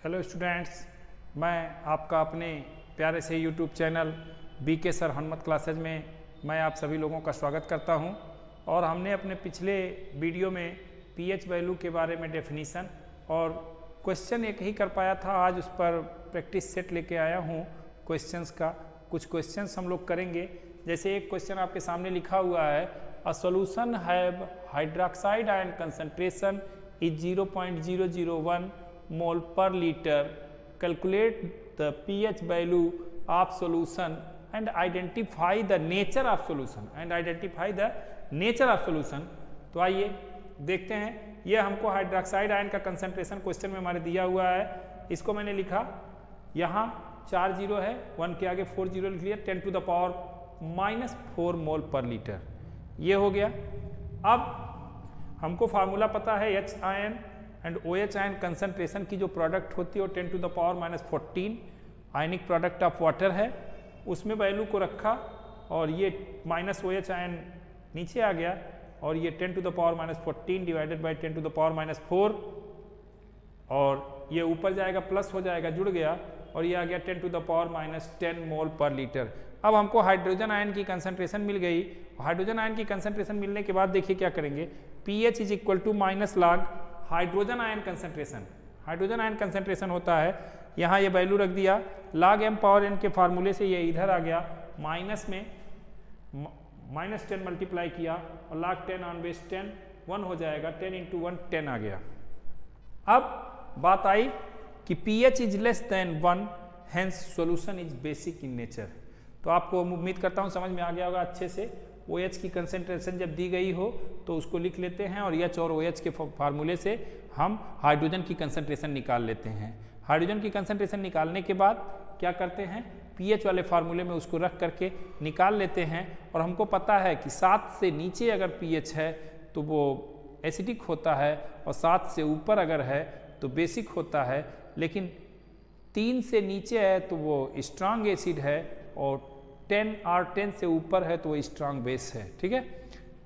Hello students, मैं आपका अपने प्यारे से YouTube channel BK sir Hanumat classes में मैं आप सभी लोगों का स्वागत करता हूं। और हमने अपने पिछले वीडियो में पीएच वैल्यू के बारे में डेफिनीशन और क्वेश्चन एक ही कर पाया था। आज उस पर प्रैक्टिस सेट लेके आया हूं क्वेश्चंस का। कुछ क्वेश्चंस हम लोग करेंगे। जैसे एक क्वेश्चन आपके सामने लिखा हुआ है, a solution have hydroxide ion concentration is 0.001 mole per liter. Calculate the pH value of solution and identify the nature of solution तो आइए देखते हैं। ये हमको हाइड्रोक्साइड आयन का कंसंट्रेशन क्वेश्चन में हमारे दिया हुआ है। इसको मैंने लिखा, यहाँ 4 जीरो है, 1 के आगे 4 जीरो लिख लिया, 10⁻⁻⁴ मोल पर लीटर। ये हो गया। अब हमको फार्मूला पता है H ion and OH ion concentration की जो प्रोडक्ट होती है वो 10⁻⁻14 आयनिक प्रोडक्ट ऑफ वाटर है। उसमें वैल्यू को रखा और ये -OH आयन नीचे आ गया और ये 10⁻⁻14 डिवाइडेड बाई 10⁻⁴ और ये ऊपर जाएगा प्लस हो जाएगा, जुड़ गया और ये आ गया 10⁻⁻10 मोल पर लीटर। अब हमको हाइड्रोजन आयन की कंसंट्रेशन मिल गई। हाइड्रोजन आयन की कंसंट्रेशन मिलने के बाद देखिए क्या करेंगे, pH is equal to minus log hydrogen ion concentration. Hydrogen ion concentration होता है, यहाँ ये वैल्यू रख दिया, log m पावर n के फार्मूले से ये इधर आ गया, माइनस में -10 मल्टीप्लाई किया और log 10 ऑन बेस 10 1 हो जाएगा, 10 × 1 10 आ गया। अब बात आई कि pH is less than 1 hence solution is basic in nature. तो आपको उम्मीद करता हूँ समझ में आ गया होगा अच्छे से। OH की कंसंट्रेशन जब दी गई हो तो उसको लिख लेते हैं और H और OH के फार्मूले से हम हाइड्रोजन की कंसंट्रेशन निकाल लेते हैं। हाइड्रोजन की कंसंट्रेशन निकालने के बाद क्या करते हैं, pH वाले फार्मूले में उसको रख करके निकाल लेते हैं। और हमको पता है कि 7 से नीचे अगर pH है तो वो एसिडिक होता है और 7 से ऊपर अगर है तो बेसिक होता है, लेकिन 3 से नीचे है तो वो स्ट्रांग एसिड है और 10 से ऊपर है तो वो स्ट्रांग बेस है। ठीक है,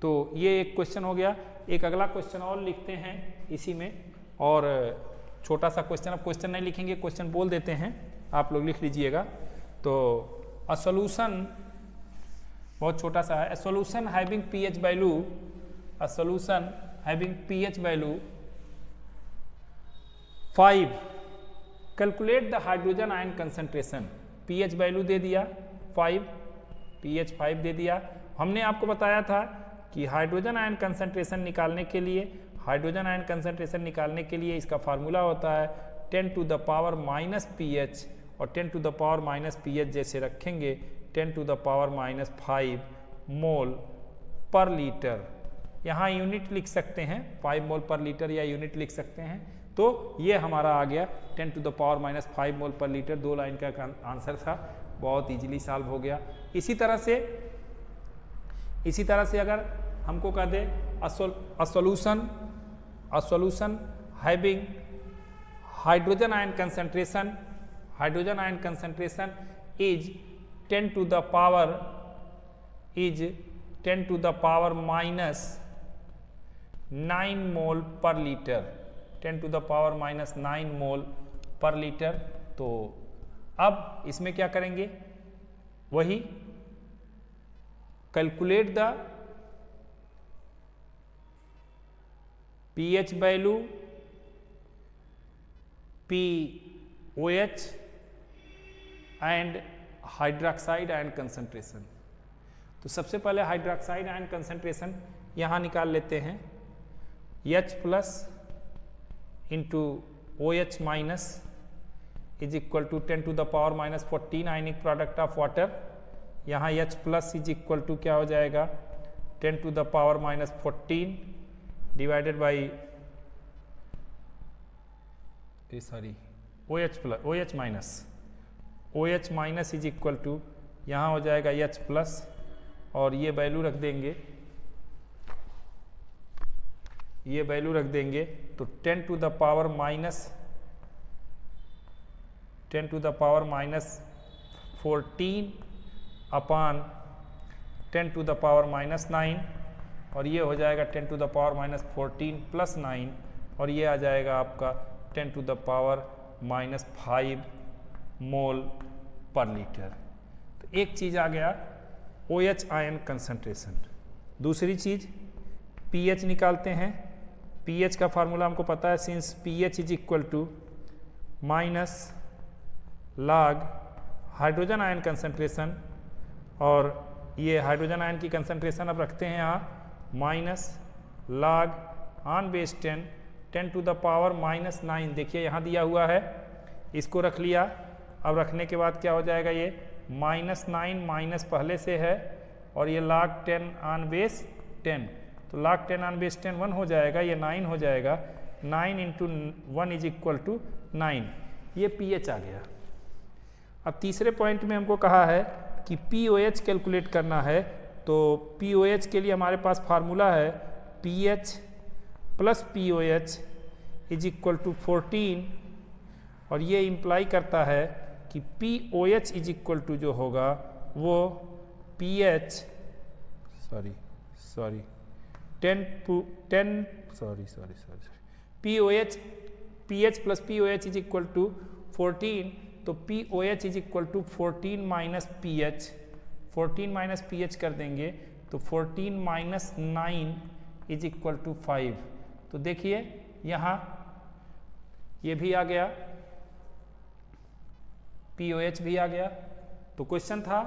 तो ये एक क्वेश्चन हो गया। एक अगला क्वेश्चन और लिखते हैं इसी में, और छोटा सा क्वेश्चन, अब क्वेश्चन नहीं लिखेंगे, क्वेश्चन बोल देते हैं, आप लोग लिख लीजिएगा। तो अ सॉल्यूशन बहुत छोटा सा है, solution having pH value, a solution having pH value 5, calculate the hydrogen ion concentration. pH value दे दिया 5, pH 5 दे दिया। हमने आपको बताया था कि हाइड्रोजन आयन कंसंट्रेशन निकालने के लिए, हाइड्रोजन आयन कंसंट्रेशन निकालने के लिए इसका फार्मूला होता है 10⁻⁻pH और 10⁻⁻pH जैसे रखेंगे 10⁻⁻5 मोल पर लीटर। यहाँ यूनिट लिख सकते हैं, 5 मोल पर लीटर या यूनिट लिख सकते हैं। तो ये हमारा आ गया 10⁻⁻5 मोल पर लीटर। 2 लाइन का आंसर था, बहुत इजीली सॉल्व हो गया। इसी तरह से अगर हमको कह दे a solution having hydrogen ion concentration is 10⁻⁻9 mole per litre, 10⁻⁻9 mole per litre. तो अब इसमें क्या करेंगे, वही calculate the pH value, POH and hydroxide ion concentration. तो सबसे पहले हाइड्रोक्साइड आयन कंसंट्रेशन यहाँ निकाल लेते हैं, H plus into OH minus is equal to 10⁻⁻14 ionic product of water. यहाँ H plus is equal to क्या हो जाएगा, 10⁻⁻14 divided by OH minus is equal to यहाँ हो जाएगा H प्लस और ये वैल्यू रख देंगे, तो 10⁻⁻14 अपान 10⁻⁻9 और ये हो जाएगा 10⁻⁻14 + 9 और ये आ जाएगा आपका 10⁻ -5 मोल पर लीटर। तो एक चीज़ आ गया OH आयन कंसंट्रेशन। दूसरी चीज़ pH निकालते हैं। pH का फार्मूला हमको पता है, since pH is equal to minus log hydrogen ion concentration, और ये हाइड्रोजन आयन की कंसंट्रेशन अब रखते हैं यहाँ minus log on base 10 to the power -9। देखिए यहाँ दिया हुआ है, इसको रख लिया। अब रखने के बाद क्या हो जाएगा, ये -9 माइनस पहले से है और ये log 10 ऑन बेस 10, तो log 10 ऑन बेस 10 1 हो जाएगा, ये 9 हो जाएगा। 9 इंटू 1 इज इक्वल टू 9। ये pH आ गया। अब तीसरे पॉइंट में हमको कहा है कि POH कैलकुलेट करना है, तो POH के लिए हमारे पास फार्मूला है pH plus POH is equal to 14, और ये इम्प्लाई करता है कि POH इज इक्वल टू जो होगा वो pH 10 pH plus POH is equal to 14, तो POH is equal to 14 minus pH, 14 minus pH कर देंगे तो 14 माइनस 9 इज इक्वल टू 5। तो देखिए यहाँ ये भी आ गया, POH भी आ गया। तो क्वेश्चन था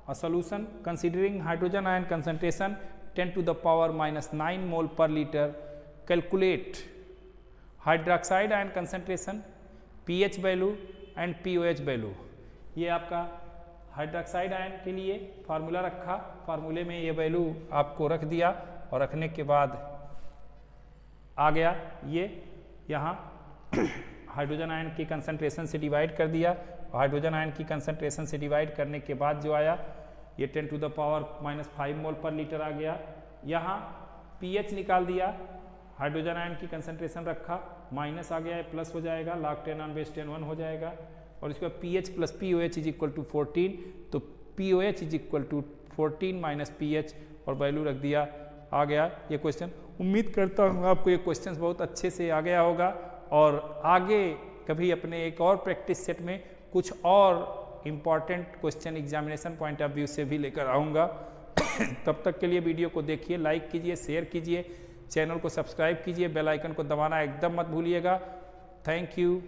a solution considering hydrogen ion concentration 10 to the power -9 mole per litre, calculate hydroxide ion concentration, pH value and POH value. ये आपका हाइड्रोक्साइड आयन के लिए फार्मूला रखा, फार्मूले में ये वैल्यू आपको रख दिया, और रखने के बाद आ गया ये यहाँ हाइड्रोजन आयन की कंसंट्रेशन से डिवाइड कर दिया, और हाइड्रोजन आयन की कंसंट्रेशन से डिवाइड करने के बाद जो आया ये 10 to the power -5 mole per litre आ गया। यहाँ pH निकाल दिया, हाइड्रोजन आयन की कंसंट्रेशन रखा, माइनस आ गया है, प्लस हो जाएगा, log 10 ऑन बेस 10 1 हो जाएगा, और इसके बाद pH plus POH is equal to 14, तो POH is equal to 14 minus pH, और वैल्यू रख दिया, आ गया ये क्वेश्चन। उम्मीद करता हूँ आपको ये क्वेश्चन बहुत अच्छे से आ गया होगा, और आगे कभी अपने एक और प्रैक्टिस सेट में कुछ और important question examination point of view से भी लेकर आऊँगा। तब तक के लिए वीडियो को देखिए, लाइक कीजिए, शेयर कीजिए, चैनल को सब्सक्राइब कीजिए, बेल आइकन को दबाना एकदम मत भूलिएगा। Thank you.